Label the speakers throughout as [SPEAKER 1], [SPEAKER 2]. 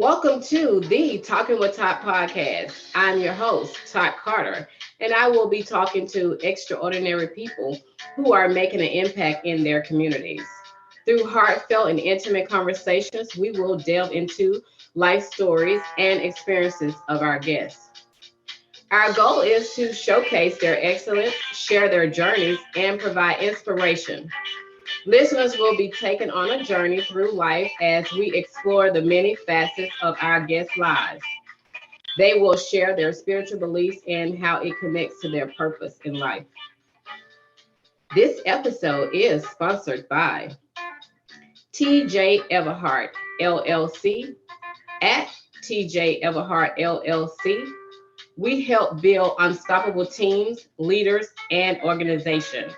[SPEAKER 1] Welcome to the Talking with Todd podcast. I'm your host, Todd Carter, and I will be talking to extraordinary people who are making an impact in their communities. Through heartfelt and intimate conversations, we will delve into life stories and experiences of our guests. Our goal is to showcase their excellence, share their journeys, and provide inspiration. Listeners will be taken on a journey through life as we explore the many facets of our guests' lives. They will share their spiritual beliefs and how it connects to their purpose in life. This episode is sponsored by TJ Everhart LLC. At TJ Everhart LLC, we help build unstoppable teams, leaders, and organizations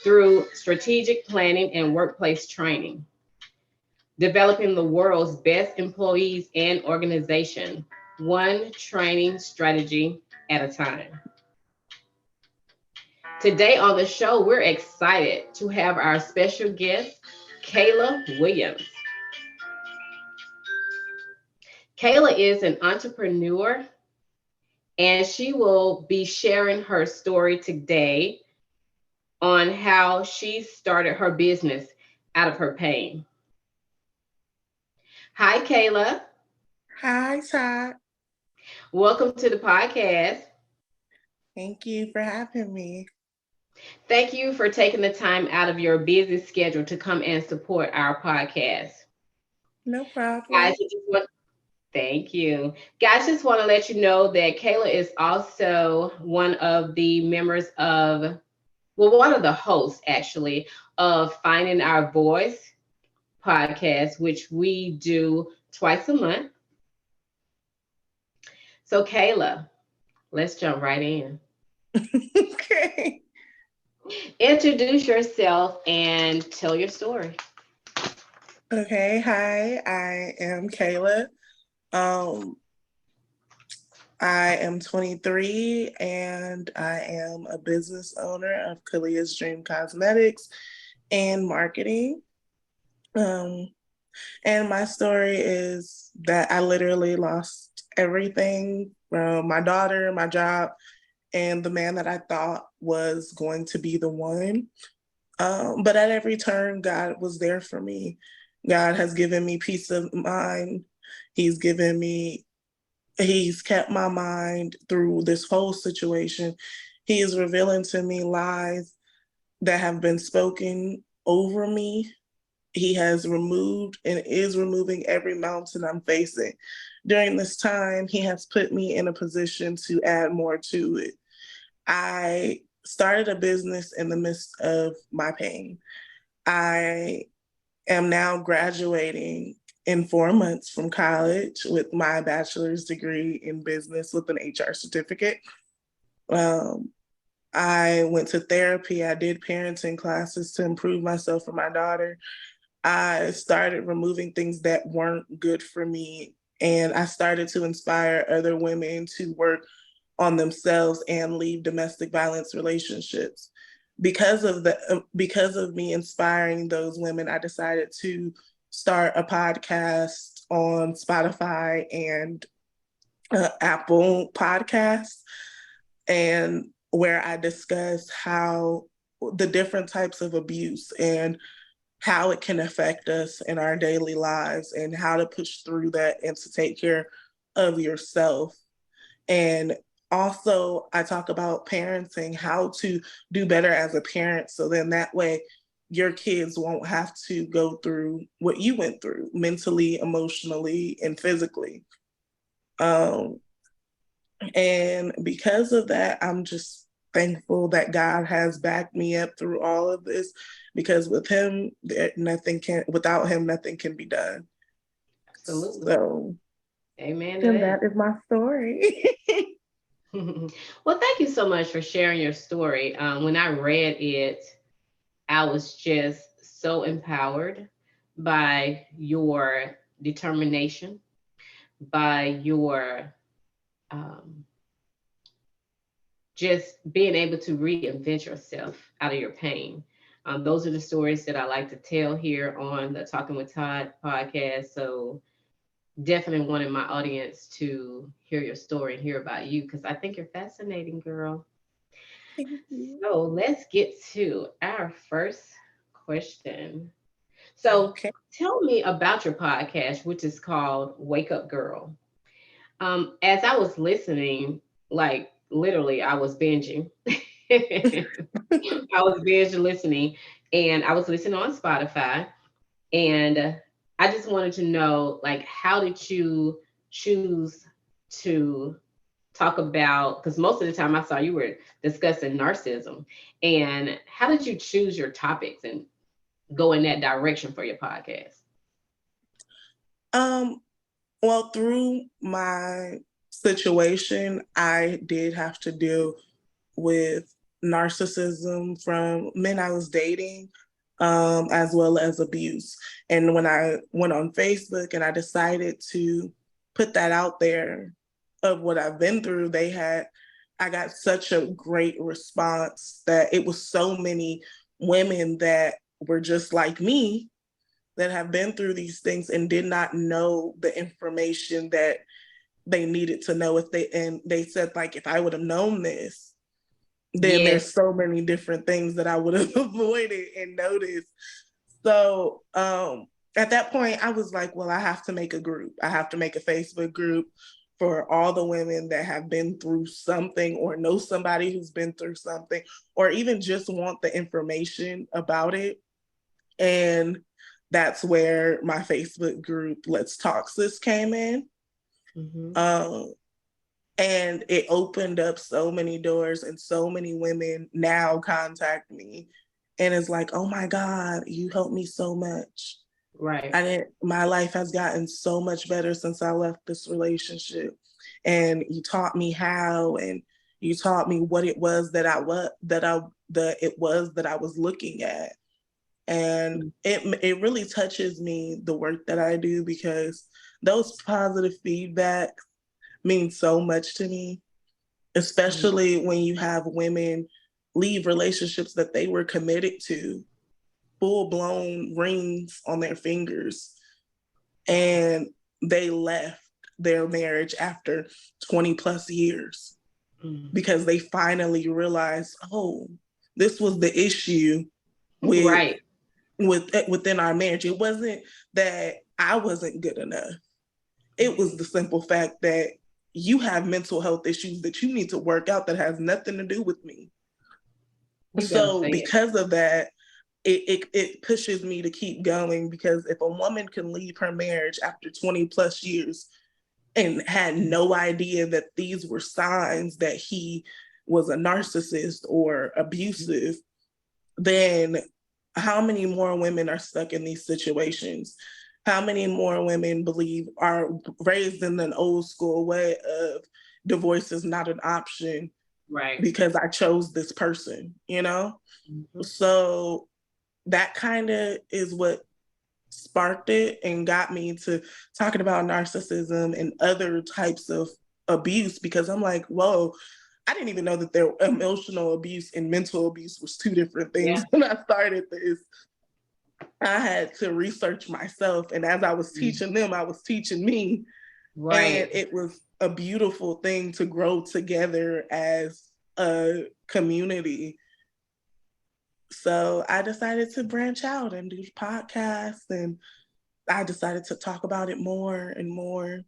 [SPEAKER 1] through strategic planning and workplace training, developing the world's best employees and organization, one training strategy at a time. Today on the show, we're excited to have our special guest, Kayla Williams. Kayla is an entrepreneur and she will be sharing her story today on how she started her business out of her pain. Hi, Kayla.
[SPEAKER 2] Hi, Todd.
[SPEAKER 1] Welcome to the podcast.
[SPEAKER 2] Thank you for having me.
[SPEAKER 1] Thank you for taking the time out of your busy schedule to come and support our podcast.
[SPEAKER 2] No
[SPEAKER 1] Guys,
[SPEAKER 2] problem.
[SPEAKER 1] thank you. Guys, just want to let you know that Kayla is also one of the members of, well, one of the hosts actually of Finding Our Voice podcast, which we do twice a month. So, Kayla, let's jump right in.
[SPEAKER 2] Okay.
[SPEAKER 1] Introduce yourself and tell your story.
[SPEAKER 2] Okay. Hi, I am Kayla. Um, I am 23 and I am a business owner of Kalia's Dream Cosmetics and Marketing. Um, and my story is that I literally lost everything from my daughter, my job, and the man that I thought was going to be the one. But at every turn, God was there for me. God has given me peace of mind. He's given me, He's kept my mind through this whole situation. He is revealing to me lies that have been spoken over me. He has removed and is removing every mountain I'm facing. During this time, He has put me in a position to add more to it. I started a business in the midst of my pain. I am now graduating in 4 months from college with my bachelor's degree in business with an HR certificate. Um, I went to therapy. I did parenting classes to improve myself for my daughter. I started removing things that weren't good for me. And I started to inspire other women to work on themselves and leave domestic violence relationships. Because of me inspiring those women, I decided to start a podcast on Spotify and Apple Podcasts, and where I discuss how the different types of abuse and how it can affect us in our daily lives and how to push through that and to take care of yourself. And also, I talk about parenting, how to do better as a parent. So then that way, your kids won't have to go through what you went through mentally, emotionally, and physically. Um, and because of that, I'm just thankful that God has backed me up through all of this, because with Him, without Him, nothing can be done.
[SPEAKER 1] Absolutely.
[SPEAKER 2] So,
[SPEAKER 1] Amen to
[SPEAKER 2] and
[SPEAKER 1] that.
[SPEAKER 2] that is my story.
[SPEAKER 1] Well, thank you so much for sharing your story. When I read it, I was just so empowered by your determination, by your um, just being able to reinvent yourself out of your pain. Those are the stories that I like to tell here on the Talking with Todd podcast. So definitely wanted my audience to hear your story and hear about you because I think you're fascinating, girl.
[SPEAKER 2] Thank you.
[SPEAKER 1] So let's get to our first question. So
[SPEAKER 2] Okay.
[SPEAKER 1] tell me about your podcast, which is called Wake Up Girl. As I was listening, like literally, I was binging. I was binge listening, and I was listening on Spotify. And I just wanted to know, like, how did you choose to talk about? Because most of the time I saw you were discussing narcissism, and how did you choose your topics and go in that direction for your podcast?
[SPEAKER 2] Um, well, through my situation, I did have to deal with narcissism from men I was dating, as well as abuse. And when I went on Facebook and I decided to put that out there of what I've been through, I got such a great response that it was so many women that were just like me that have been through these things and did not know the information that they needed to know. And they said, like, if I would have known this, then
[SPEAKER 1] Yes.
[SPEAKER 2] there's so many different things that I would have avoided and noticed. So at that point, I was like, well, I have to make a group. I have to make a Facebook group for all the women that have been through something or know somebody who's been through something or even just want the information about it. And that's where my Facebook group, Let's Talk Sis, came in.
[SPEAKER 1] Mm-hmm.
[SPEAKER 2] Um, and it opened up so many doors, and so many women now contact me and it's like, oh my God, you helped me so much.
[SPEAKER 1] Right.
[SPEAKER 2] My life has gotten so much better since I left this relationship. And you taught me how, and you taught me what it was that it was that I was looking at. And it really touches me, the work that I do, because those positive feedback means so much to me,
[SPEAKER 1] Mm-hmm.
[SPEAKER 2] especially when you have women leave relationships that they were committed to, full blown rings on their fingers, and they left their marriage after 20 plus years
[SPEAKER 1] Mm-hmm.
[SPEAKER 2] because they finally realized, oh, this was the issue with
[SPEAKER 1] Right.
[SPEAKER 2] within our marriage. It wasn't that I wasn't good enough. It was the simple fact that you have mental health issues that you need to work out that has nothing to do with me.
[SPEAKER 1] You better
[SPEAKER 2] So
[SPEAKER 1] say it.
[SPEAKER 2] because of that, it pushes me to keep going, because if a woman can leave her marriage after 20 plus years and had no idea that these were signs that he was a narcissist or abusive, then how many more women are stuck in these situations? How many more women are raised in an old school way of divorce is not an option
[SPEAKER 1] Right.
[SPEAKER 2] because I chose this person, you know?
[SPEAKER 1] Mm-hmm.
[SPEAKER 2] So that kind of is what sparked it and got me to talking about narcissism and other types of abuse, because I'm like, whoa, I didn't even know that their emotional abuse and mental abuse was two different
[SPEAKER 1] Yeah.
[SPEAKER 2] things when I started this. I had to research myself, and as I was teaching them, I was teaching me, and
[SPEAKER 1] Right.
[SPEAKER 2] it was a beautiful thing to grow together as a community. So I decided to branch out and do podcasts, and I decided to talk about it more and more.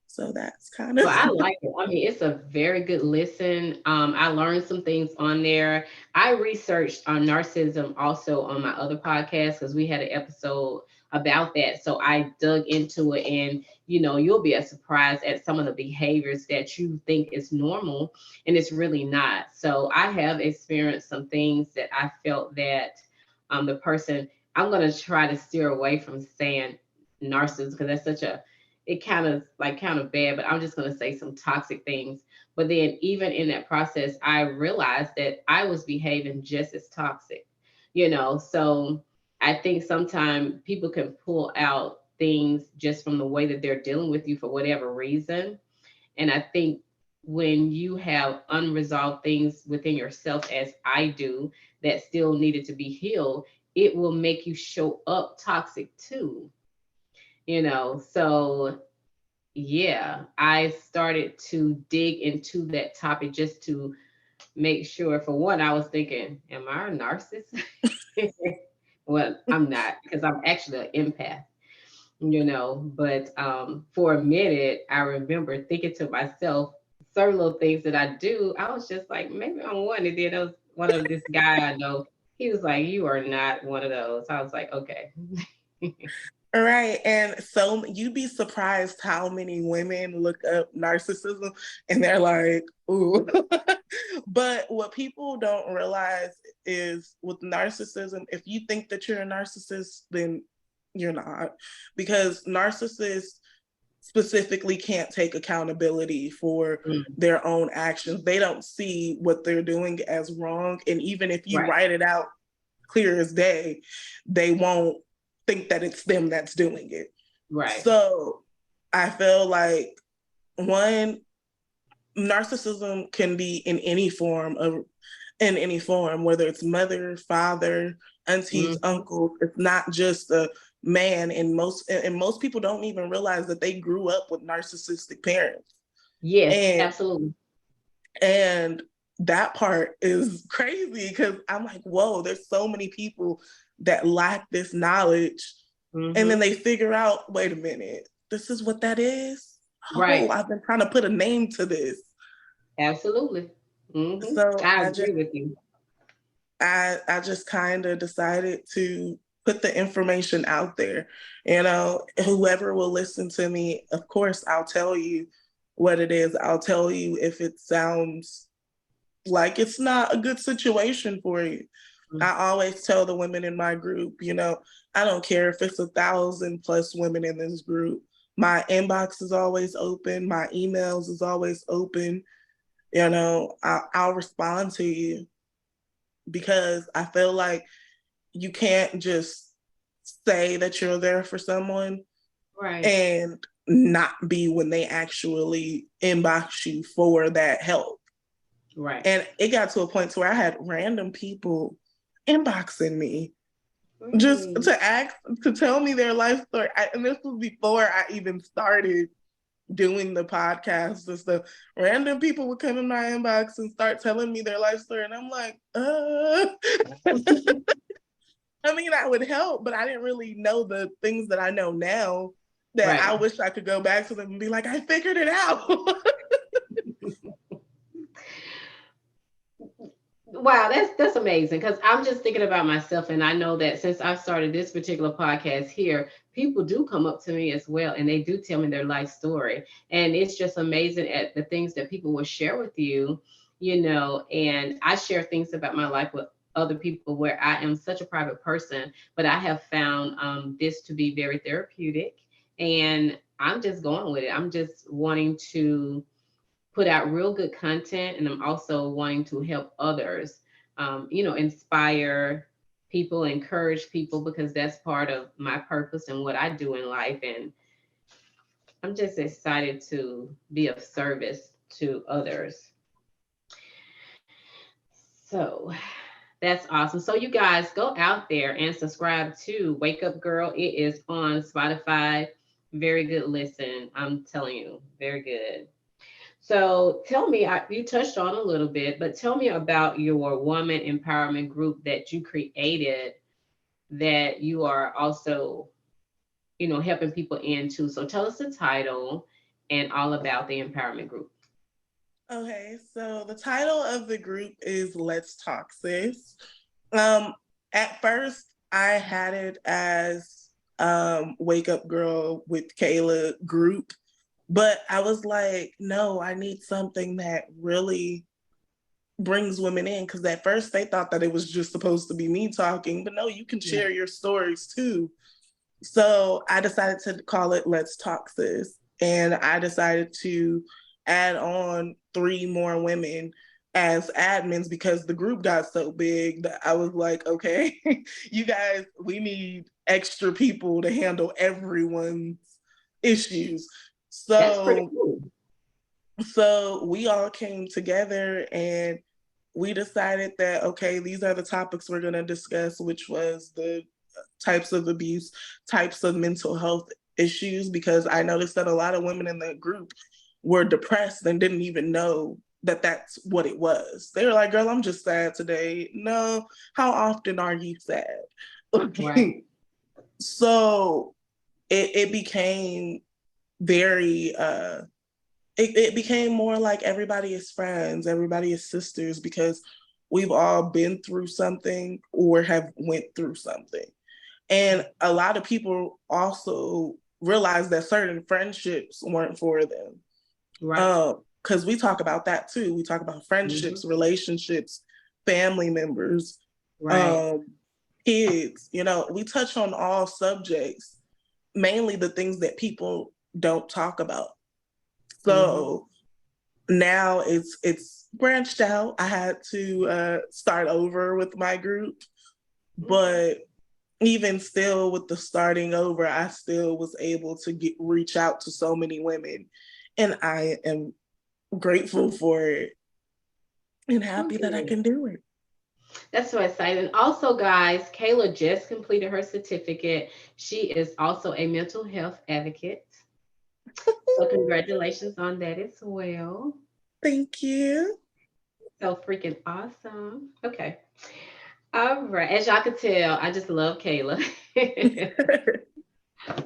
[SPEAKER 2] So that's kind
[SPEAKER 1] Well,
[SPEAKER 2] of
[SPEAKER 1] I like it. I mean, it's a very good listen. I learned some things on there. I researched on narcissism also on my other podcast because we had an episode about that. So I dug into it, and you'll be as surprised at some of the behaviors that you think is normal, and it's really not. So I have experienced some things that I felt that the person. I'm gonna try to steer away from saying narcissist because that's such a it kind of bad, but I'm just going to say some toxic things. But then even in that process, I realized that I was behaving just as toxic, So I think sometimes people can pull out things just from the way that they're dealing with you for whatever reason. And I think when you have unresolved things within yourself, as I do, that still needed to be healed, it will make you show up toxic too. So yeah, I started to dig into that topic just to make sure. For one, I was thinking, am I a narcissist? Well, I'm not, because I'm actually an empath. But for a minute, I remember thinking to myself, certain little things that I do, I was just like, maybe I'm one. And then there was one of this guy I know, he was like, you are not one of those. I was like, okay.
[SPEAKER 2] Right. And so you'd be surprised how many women look up narcissism and they're like, ooh. But what people don't realize is with narcissism, if you think that you're a narcissist, then you're not. Because narcissists specifically can't take accountability for
[SPEAKER 1] Mm,
[SPEAKER 2] their own actions. They don't see what they're doing as wrong. And even if you
[SPEAKER 1] right,
[SPEAKER 2] write it out clear as day, they won't think that it's them that's doing it.
[SPEAKER 1] right.
[SPEAKER 2] So I feel like one, narcissism can be in any form, whether it's mother, father, aunties,
[SPEAKER 1] Hmm.
[SPEAKER 2] uncles. It's not just a man, and most people don't even realize that they grew up with narcissistic parents.
[SPEAKER 1] Yes,
[SPEAKER 2] And
[SPEAKER 1] absolutely.
[SPEAKER 2] and that part is crazy because I'm like, whoa, there's so many people that lack this knowledge. And then
[SPEAKER 1] Hmm.
[SPEAKER 2] they figure out, wait a minute, this is what that is. Oh,
[SPEAKER 1] Right,
[SPEAKER 2] I've been trying to put a name to this.
[SPEAKER 1] absolutely.
[SPEAKER 2] So
[SPEAKER 1] I
[SPEAKER 2] I
[SPEAKER 1] agree
[SPEAKER 2] just
[SPEAKER 1] with you.
[SPEAKER 2] I just kind of decided to put the information out there. Whoever will listen to me, of course, I'll tell you what it is. I'll tell you if it sounds like it's not a good situation for you.
[SPEAKER 1] Mm.
[SPEAKER 2] I always tell the women in my group, I don't care if it's 1,000+ women in this group. My inbox is always open. My emails is always open. I'll respond to you because I feel like you can't just say that you're there for someone
[SPEAKER 1] Right,
[SPEAKER 2] and not be when they actually inbox you for that help.
[SPEAKER 1] right.
[SPEAKER 2] And it got to a point to where I had random people inboxing me just
[SPEAKER 1] Really?
[SPEAKER 2] to ask to tell me their life story. And this was before I even started doing the podcast and stuff. Random people would come in my inbox and start telling me their life story, and I'm like, I mean, I would help, but I didn't really know the things that I know now that I
[SPEAKER 1] Right.
[SPEAKER 2] wish I could go back to them and be like, I figured it out.
[SPEAKER 1] Wow, that's amazing, because I'm just thinking about myself, and I know that since I've started this particular podcast here, people do come up to me as well, and they do tell me their life story, and it's just amazing at the things that people will share with you. And I share things about my life with other people where I am such a private person, but I have found this to be very therapeutic, and I'm just going with it. I'm just wanting to put out real good content, and I'm also wanting to help others, inspire people, encourage people, because that's part of my purpose and what I do in life. And I'm just excited to be of service to others. So that's awesome. So you guys go out there and subscribe to Wake Up Girl. It is on Spotify. Very good listen. I'm telling you, very good. So tell me, you touched on a little bit, but tell me about your woman empowerment group that you created, that you are also, helping people into. So tell us the title and all about the empowerment group.
[SPEAKER 2] Okay, so the title of the group is Let's Talk Sis. Um, at first, I had it as Wake Up Girl with Kayla group, but I was like, no, I need something that really brings women in because at first they thought that it was just supposed to be me talking, but no, you can share
[SPEAKER 1] Right.
[SPEAKER 2] your stories too. So I decided to call it Let's Talk Sis. And I decided to add on 3 more women as admins because the group got so big that I was like, okay, you guys, we need extra people to handle everyone's issues.
[SPEAKER 1] That's pretty
[SPEAKER 2] So
[SPEAKER 1] cool.
[SPEAKER 2] so we all came together and we decided that okay, these are the topics we're going to discuss, which was the types of abuse, types of mental health issues, because I noticed that a lot of women in the group were depressed and didn't even know that that's what it was. They were like, girl, I'm just sad today. No, how often are you sad?
[SPEAKER 1] Right.
[SPEAKER 2] So it became very it became more like everybody is friends, everybody is sisters, because we've all been through something or have went through something. And a lot of people also realized that certain friendships weren't for them.
[SPEAKER 1] Right.
[SPEAKER 2] Because we talk about that too. We talk about friendships,
[SPEAKER 1] Mm-hmm.
[SPEAKER 2] relationships, family members,
[SPEAKER 1] Right.
[SPEAKER 2] um, kids. We touch on all subjects, mainly the things that people don't talk about.
[SPEAKER 1] Mm-hmm.
[SPEAKER 2] So now it's branched out. I had to start over with my group,
[SPEAKER 1] Okay.
[SPEAKER 2] but even still with the starting over, I still was able to reach out to so many women, and I am grateful for it and happy that I
[SPEAKER 1] Okay.
[SPEAKER 2] can do it.
[SPEAKER 1] That's so exciting. Also, guys, Kayla just completed her certificate. She is also a mental health advocate. So congratulations on that as well.
[SPEAKER 2] Thank you.
[SPEAKER 1] So freaking awesome. Okay. All right. As y'all can tell, I just love Kayla.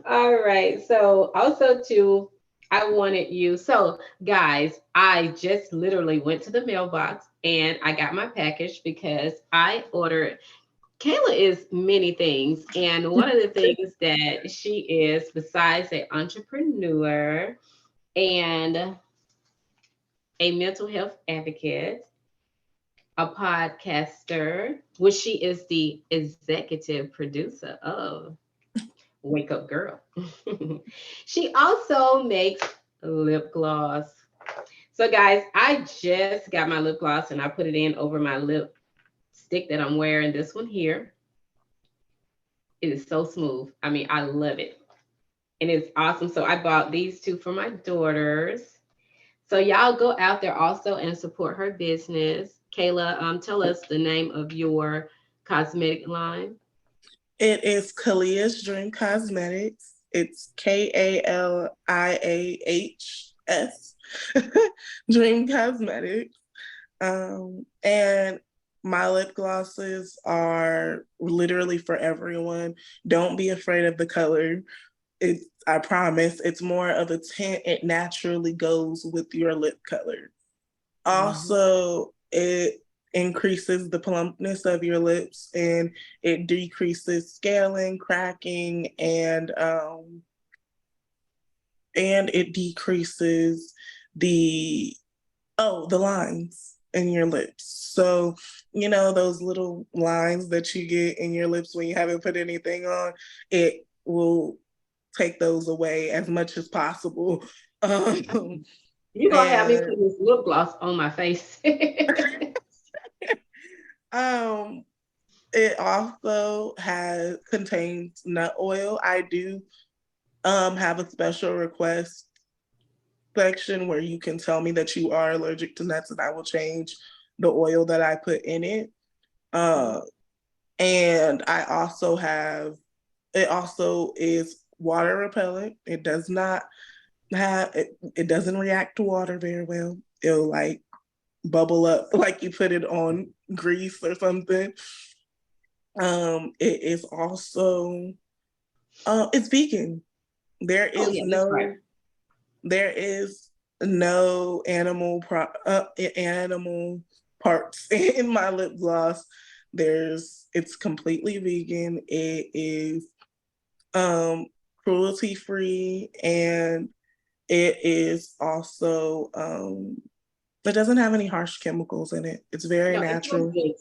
[SPEAKER 1] All right. So also too, I wanted you. So guys, I just literally went to the mailbox and I got my package because I ordered. Kayla is many things, and one of the things that she is, besides an entrepreneur and a mental health advocate, a podcaster, which she is the executive producer of Wake Up Girl. She also makes lip gloss. So, guys, I just got my lip gloss and I put it in over my lip stick that I'm wearing. This one here. It is so smooth. I mean, I love it. And it's awesome. So, I bought these two for my daughters. So, y'all go out there also and support her business. Kayla, tell us the name of your cosmetic line.
[SPEAKER 2] It is Kalia's Dream Cosmetics. It's KALIAHS Dream Cosmetics. And my lip glosses are literally for everyone. Don't be afraid of the color. I promise, it's more of a tint. It naturally goes with your lip color.
[SPEAKER 1] Mhm.
[SPEAKER 2] Also, it increases the plumpness of your lips, and it decreases scaling, cracking, and it decreases the the lines in your lips. So, those little lines that you get in your lips when you haven't put anything on, it will take those away as much as possible. Um,
[SPEAKER 1] You're gonna have me
[SPEAKER 2] and
[SPEAKER 1] put this lip gloss on my face.
[SPEAKER 2] um, it also contains nut oil. I do have a special request section where you can tell me that you are allergic to nuts, and I will change the oil that I put in it. Uh, and it also is water repellent. It does not it doesn't react to water very well. It'll like bubble up like you put it on grease or something. It is also it's vegan. There
[SPEAKER 1] Oh
[SPEAKER 2] is
[SPEAKER 1] yeah, that's right.
[SPEAKER 2] no there is no animal parts in my lip gloss. It's completely vegan. It is um cruelty free, and it is also it doesn't have any harsh chemicals in it. It's very
[SPEAKER 1] No, it feels
[SPEAKER 2] natural.
[SPEAKER 1] good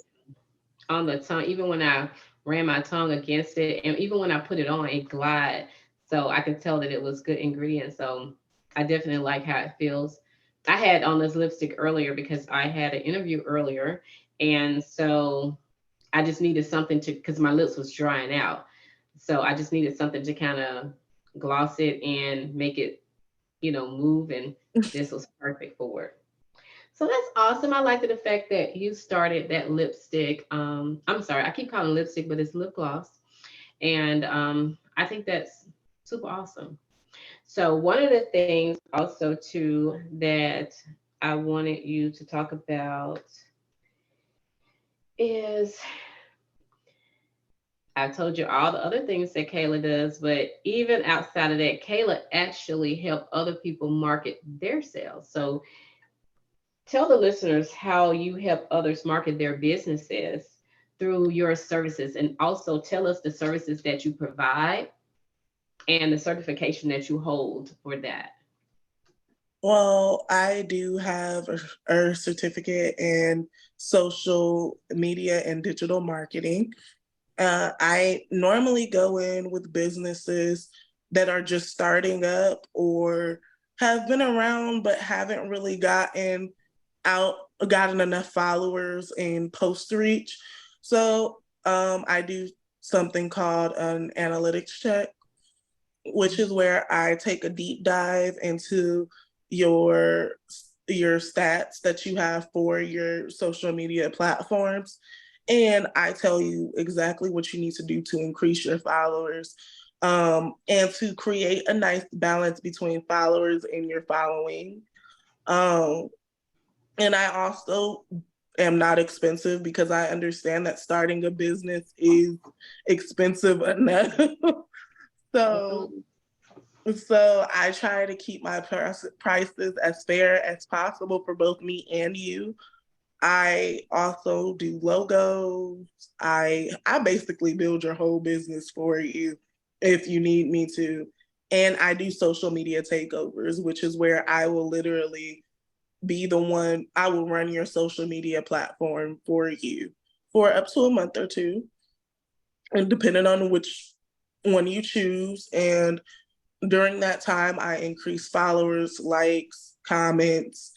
[SPEAKER 1] on the tongue. Even when I ran my tongue against it, and even when I put it on, it glide. So I could tell that it was good ingredients. So I definitely like how it feels. I had on this lipstick earlier because I had an interview earlier, and so I just needed something to because my lips was drying out. So I just needed something to kind of gloss it and make it, move. And this was perfect for it. So that's awesome. I like the fact that you started that lipstick. I'm sorry, I keep calling lipstick, but it's lip gloss. And I think that's super awesome. So one of the things also too that I wanted you to talk about is, I told you all the other things that Kayla does, but even outside of that, Kayla actually helped other people market their sales. So tell the listeners how you help others market their businesses through your services, and also tell us the services that you provide and the certification that you hold for that.
[SPEAKER 2] Well, I do have a certificate in social media and digital marketing. I normally go in with businesses that are just starting up or have been around but haven't really gotten enough followers and post reach. So I do something called an analytics check, which is where I take a deep dive into your your stats that you have for your social media platforms, and I tell you exactly what you need to do to increase your followers, and to create a nice balance between followers and your following. um, and I also am not expensive because I understand that starting a business is expensive enough. so
[SPEAKER 1] Absolutely.
[SPEAKER 2] So I try to keep my prices as fair as possible for both me and you. I also do logos. I basically build your whole business for you if you need me to. And I do social media takeovers, which is where I will literally be the one, I will run your social media platform for you for up to a month or two, and depending on which one you choose. And during that time, I increase followers, likes, comments,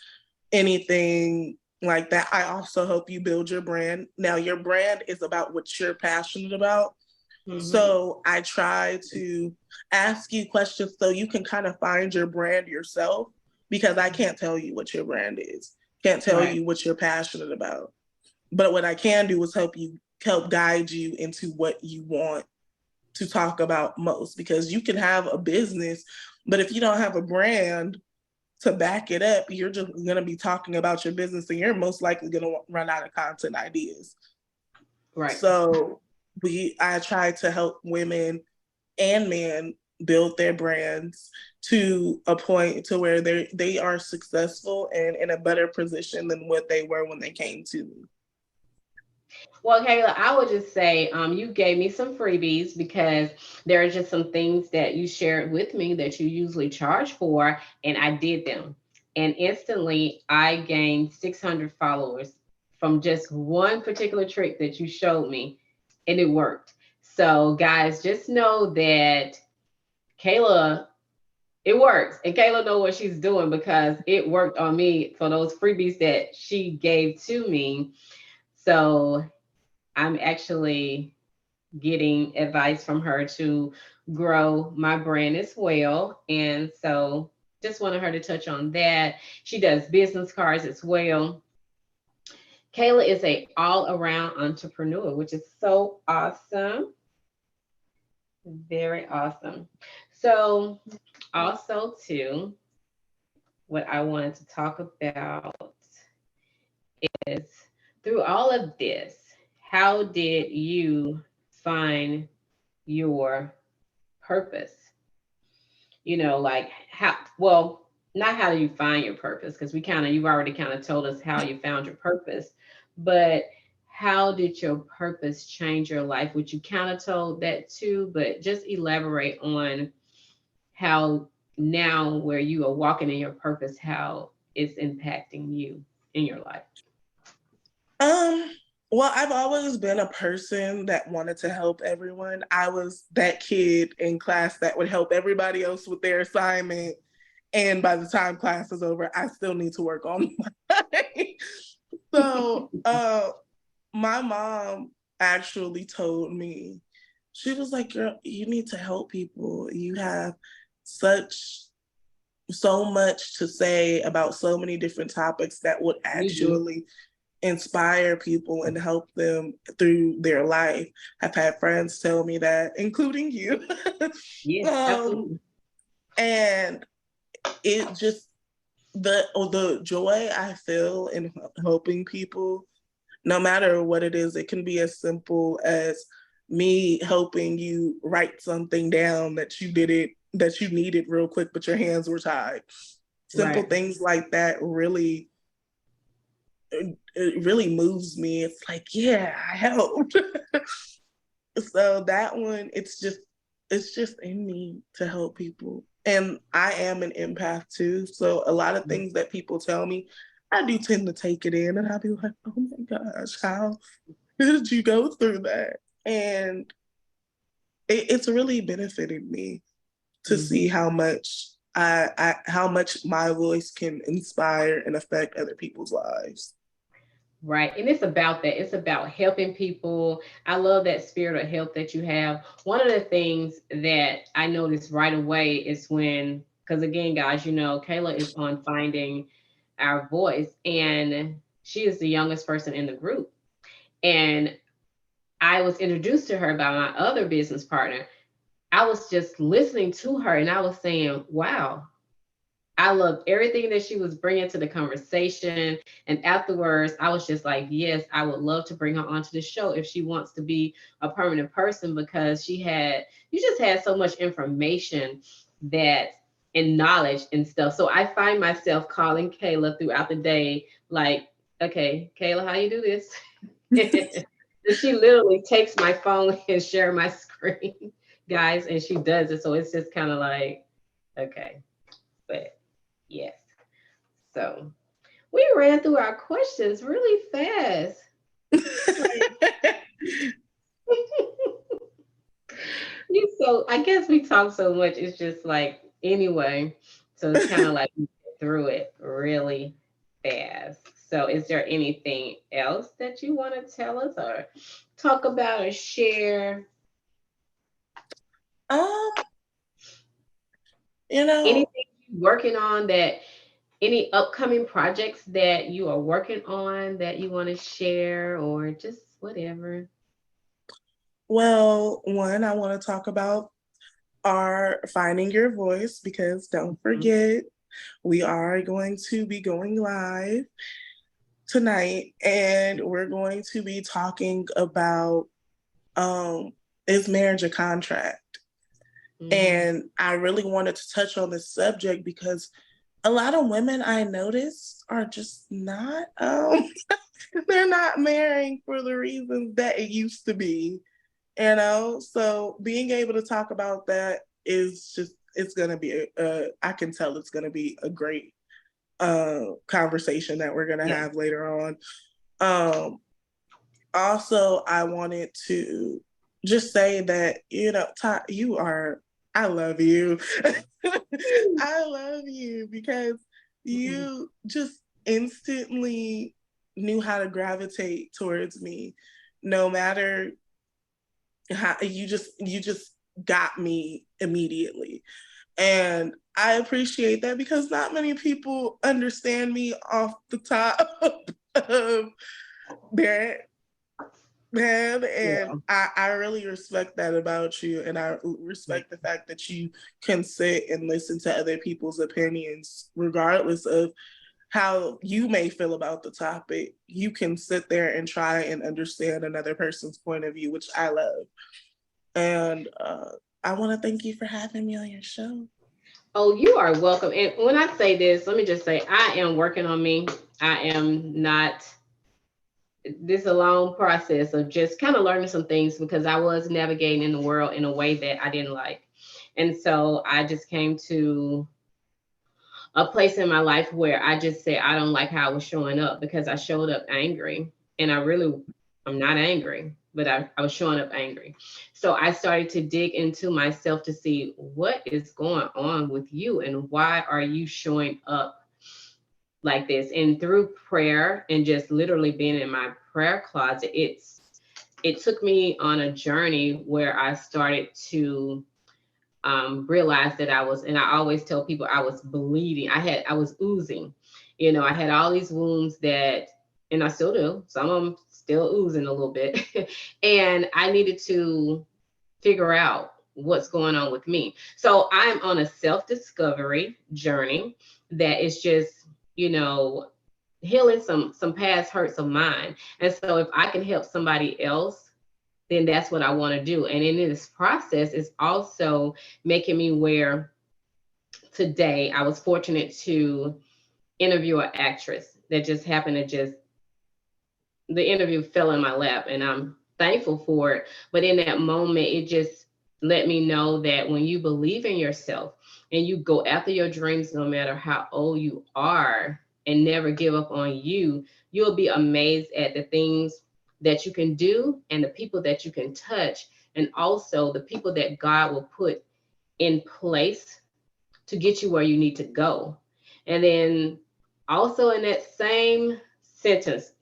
[SPEAKER 2] anything like that. I also help you build your brand. Now, your brand is about what you're passionate about.
[SPEAKER 1] Mm-hmm.
[SPEAKER 2] So I try to ask you questions so you can kind of find your brand yourself, because I can't tell you what your brand is, can't tell
[SPEAKER 1] Right.
[SPEAKER 2] you what you're passionate about. But what I can do is help guide you into what you want to talk about most, because you can have a business, but if you don't have a brand to back it up, you're just going to be talking about your business and you're most likely going to run out of content ideas.
[SPEAKER 1] Right.
[SPEAKER 2] So I try to help women and men build their brands to a point to where they are successful and in a better position than what they were when they came to me.
[SPEAKER 1] Well, Kayla, I would just say you gave me some freebies because there are just some things that you shared with me that you usually charge for, and I did them. And instantly, I gained 600 followers from just one particular trick that you showed me, and it worked. So, guys, just know that Kayla, it works, and Kayla know what she's doing because it worked on me for those freebies that she gave to me. So I'm actually getting advice from her to grow my brand as well. And so just wanted her to touch on that. She does business cards as well. Kayla is a all-around entrepreneur, which is so awesome. Very awesome. So also too, what I wanted to talk about is, through all of this, how did you find your purpose? Like how, well, not how do you find your purpose, because you've already kind of told us how you found your purpose, but how did your purpose change your life? Which you kind of told that too, but just elaborate on how now where you are walking in your purpose, how it's impacting you in your life.
[SPEAKER 2] Um, well, I've always been a person that wanted to help everyone. I was that kid in class that would help everybody else with their assignment. And by the time class is over, I still need to work on mine. so my mom actually told me, she was like, girl, you need to help people. You have such so much to say about so many different topics that would
[SPEAKER 1] You do.
[SPEAKER 2] actually inspire people and help them through their life. I've had friends tell me that, including you.
[SPEAKER 1] Yes,
[SPEAKER 2] um,
[SPEAKER 1] absolutely.
[SPEAKER 2] And it just, the joy I feel in helping people, no matter what it is, it can be as simple as me helping you write something down that you needed real quick, but your hands were tied. Simple
[SPEAKER 1] Right.
[SPEAKER 2] things like that really, it really moves me. It's like, yeah, I helped. So that one, it's just in me to help people. And I am an empath too. So a lot of things that people tell me, I do tend to take it in, and I'll be like, oh my gosh, how did you go through that? And it's really benefited me to see
[SPEAKER 1] Mhm.
[SPEAKER 2] how much how much my voice can inspire and affect other people's lives.
[SPEAKER 1] Right. And it's about that. It's about helping people. I love that spirit of help that you have. One of the things that I noticed right away is when, because again, guys, Kayla is on Finding Our Voice, and she is the youngest person in the group. And I was introduced to her by my other business partner. I was just listening to her and I was saying, wow, I loved everything that she was bringing to the conversation. And afterwards, I was just like, yes, I would love to bring her onto the show if she wants to be a permanent person, because you just had so much information that and knowledge and stuff. So I find myself calling Kayla throughout the day, like, okay, Kayla, how you do this? And she literally takes my phone and share my screen, guys, and she does it. So it's just kind of like, okay, but yes. So we ran through our questions really fast. Like, so I guess we talk so much. It's just like, anyway. So it's kind of like we get through it really fast. So is there anything else that you want to tell us or talk about or share?
[SPEAKER 2] um, you know,
[SPEAKER 1] Anything you're working on, that any upcoming projects that you are working on that you want to share, or just whatever?
[SPEAKER 2] well, one, I want to talk about our Finding Your Voice, because don't
[SPEAKER 1] Mhm.
[SPEAKER 2] forget, we are going to be going live tonight, and we're going to be talking about, um, is marriage a contract?
[SPEAKER 1] Mhm.
[SPEAKER 2] And I really wanted to touch on this subject because a lot of women I notice are just not, they're not marrying for the reasons that it used to be, So being able to talk about that is just, it's going to be, I can tell it's going to be a great conversation that we're going to
[SPEAKER 1] Yeah.
[SPEAKER 2] have later on. Um, Also, I wanted to just say that, Todd, I love you. I love you because
[SPEAKER 1] Mhm.
[SPEAKER 2] you just instantly knew how to gravitate towards me, no matter how. You just got me immediately. And I appreciate that because not many people understand me off the top of their man, and
[SPEAKER 1] Yeah.
[SPEAKER 2] I really respect that about you, and I respect the fact that you can sit and listen to other people's opinions regardless of how you may feel about the topic. You can sit there and try and understand another person's point of view, which I love. And I want to thank you for having me on your show.
[SPEAKER 1] Oh, you are welcome. And when I say this, let me just say I am working on me. I am not, this is a long process of just kind of learning some things, because I was navigating in the world in a way that I didn't like. And so I just came to a place in my life where I just said I don't like how I was showing up, because I showed up angry, and I'm not angry, but I was showing up angry. So I started to dig into myself to see what is going on with you and why are you showing up like this. And through prayer and just literally being in my prayer closet, it took me on a journey where I started to realized that I was, and I always tell people I was bleeding. I was oozing. I had all these wounds that, and I still do. Some of them still oozing a little bit. And I needed to figure out. what's going on with me. So I'm on a self-discovery journey that is just, healing some past hurts of mine. And so if I can help somebody else, then that's what I want to do. And in this process, it's also making me where today I was fortunate to interview an actress that just happened to just, the interview fell in my lap and I'm thankful for it. But in that moment, it just let me know that when you believe in yourself and you go after your dreams, no matter how old you are, and never give up on you, you'll be amazed at the things that you can do and the people that you can touch, and also the people that God will put in place to get you where you need to go. And then also in that same sentence,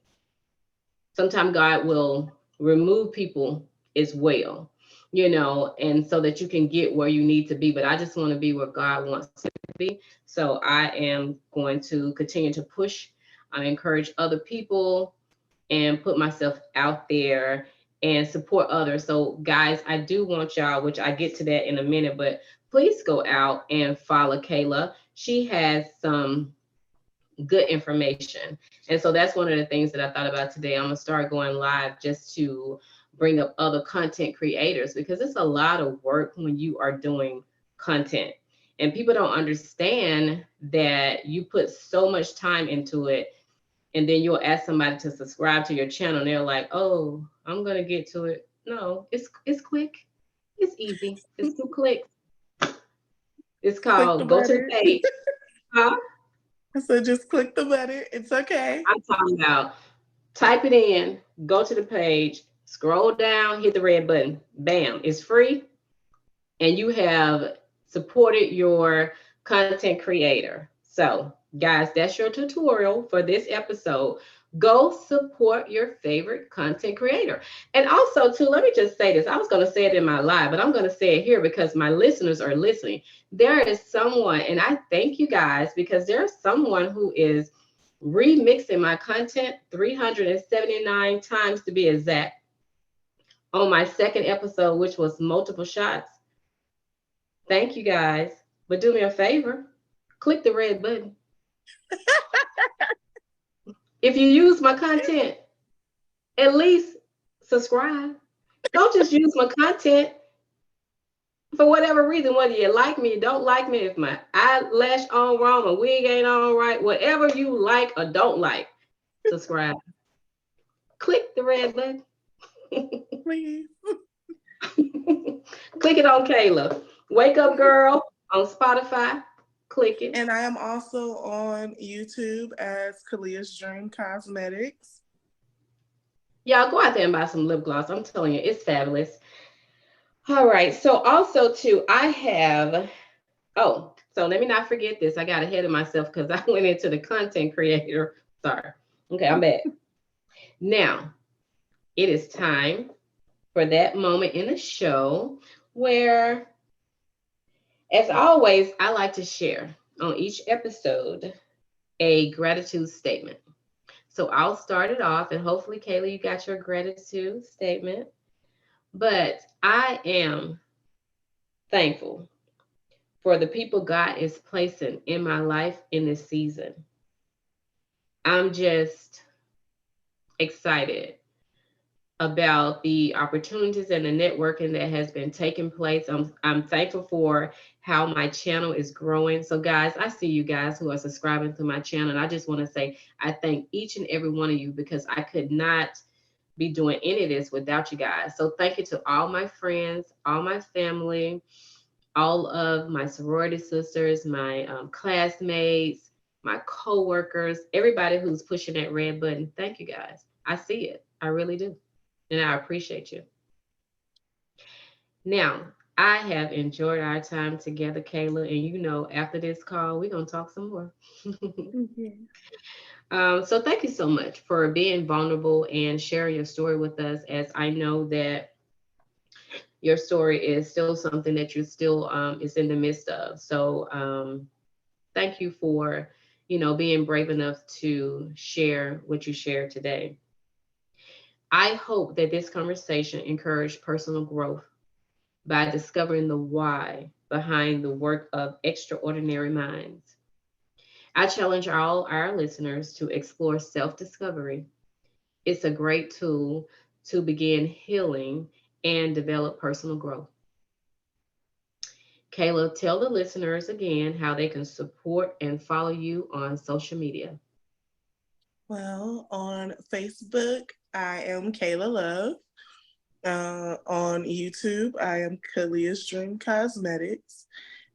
[SPEAKER 1] sometimes God will remove people as well, and so that you can get where you need to be. But I just want to be where God wants to be. So I am going to continue to push, I encourage other people, and put myself out there and support others. So guys, I do want y'all, which I get to that in a minute, but please go out and follow Kayla. She has some good information. And so that's one of the things that I thought about today. I'm gonna start going live just to bring up other content creators, because it's a lot of work when you are doing content. And people don't understand that you put so much time into it, and then you'll ask somebody to subscribe to your channel and they're like, "Oh, I'm gonna get to it." No, it's quick, it's easy, it's 2 clicks. It's
[SPEAKER 2] Click the
[SPEAKER 1] called go to the
[SPEAKER 2] button.
[SPEAKER 1] page. Huh?
[SPEAKER 2] So just click the button. It's okay.
[SPEAKER 1] I'm talking about type it in, go to the page, scroll down, hit the red button. Bam, it's free. And you have supported your content creator. So, guys, that's your tutorial for this episode. Go support your favorite content creator. And also, too, let me just say this. I was going to say it in my live, but I'm going to say it here because my listeners are listening. There is someone, and I thank you guys, because there's someone who is remixing my content 379 times to be exact on my second episode, which was multiple shots. Thank you guys. But do me a favor, click the red button. If you use my content, at least subscribe. Don't just use my content for whatever reason, whether you like me, you don't like me, if my eyelash on wrong, my wig ain't on right, whatever you like or don't like, subscribe. Click the red button.
[SPEAKER 2] Please.
[SPEAKER 1] Click it on Kayla. Wake Up Girl on Spotify. Click it.
[SPEAKER 2] And I am also on YouTube as Kalia's Dream Cosmetics.
[SPEAKER 1] Y'all go out there and buy some lip gloss. I'm telling you, it's fabulous. All right. So also too, I have, so let me not forget this. I got ahead of myself because I went into the content creator. Sorry. Okay, I'm back. Now, it is time for that moment in the show where, as always, I like to share on each episode a gratitude statement. So I'll start it off, and hopefully, Kayla, you got your gratitude statement. But I am thankful for the people God is placing in my life in this season. I'm just excited about the opportunities and the networking that has been taking place. I'm thankful for how my channel is growing. So guys, I see you guys who are subscribing to my channel. And I just want to say, I thank each and every one of you, because I could not be doing any of this without you guys. So thank you to all my friends, all my family, all of my sorority sisters, my classmates, my co-workers, everybody who's pushing that red button. Thank you guys. I see it. I really do. And I appreciate you. Now, I have enjoyed our time together, Kayla, and after this call, we're going to talk some more. So thank you so much for being vulnerable and sharing your story with us, as I know that your story is still something that you're still is in the midst of. So thank you for, being brave enough to share what you shared today. I hope that this conversation encouraged personal growth by discovering the why behind the work of extraordinary minds. I challenge all our listeners to explore self discovery. It's a great tool to begin healing and develop personal growth. Kayla, tell the listeners again how they can support and follow you on social media.
[SPEAKER 2] Well, on Facebook, I am Kayla Love. On YouTube, I am Kalia's Dream Cosmetics.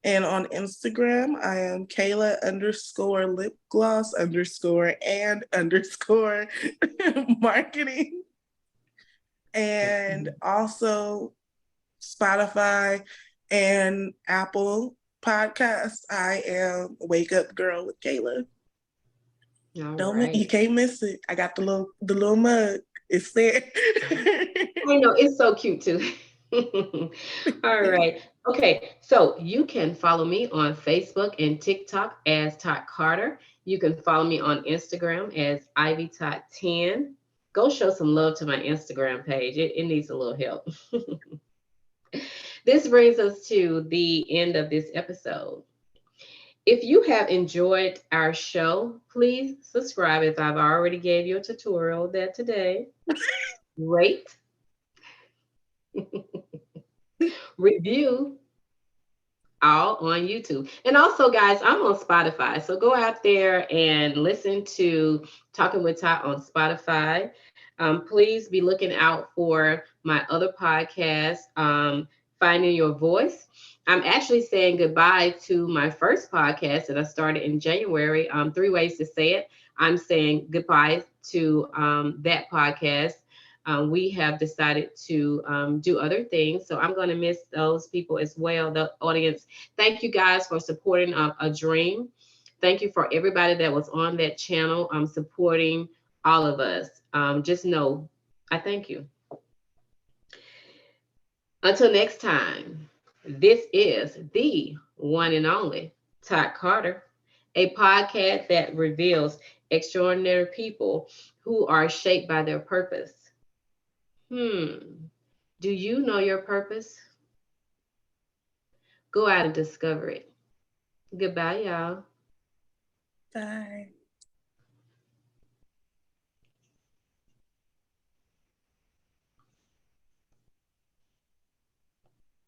[SPEAKER 2] And on Instagram, I am Kayla underscore lip gloss underscore and underscore marketing. And also Spotify and Apple Podcasts, I am Wake Up Girl with Kayla.
[SPEAKER 1] All
[SPEAKER 2] Don't you
[SPEAKER 1] right.
[SPEAKER 2] can't miss it. I got the little mug. It's there.
[SPEAKER 1] I know it's so cute too. All right. Okay. So you can follow me on Facebook and TikTok as Tot Carter. You can follow me on Instagram as Ivy Tot 10. Go show some love to my Instagram page. It needs a little help. This brings us to the end of this episode. If you have enjoyed our show, please subscribe as I've already gave you a tutorial that today. Rate, review, all on YouTube. And also, guys, I'm on Spotify. So go out there and listen to Talking with Ty on Spotify. Please be looking out for my other podcast, Finding Your Voice. I'm actually saying goodbye to my first podcast that I started in January. Three ways to say it. I'm saying goodbye to that podcast. We have decided to do other things. So I'm going to miss those people as well, the audience. Thank you guys for supporting a dream. Thank you for everybody that was on that channel supporting all of us. Just know I thank you. Until next time, this is the one and only Todd Carter, a podcast that reveals extraordinary people who are shaped by their purpose. Do you know your purpose? Go out and discover it. Goodbye, y'all.
[SPEAKER 2] Bye.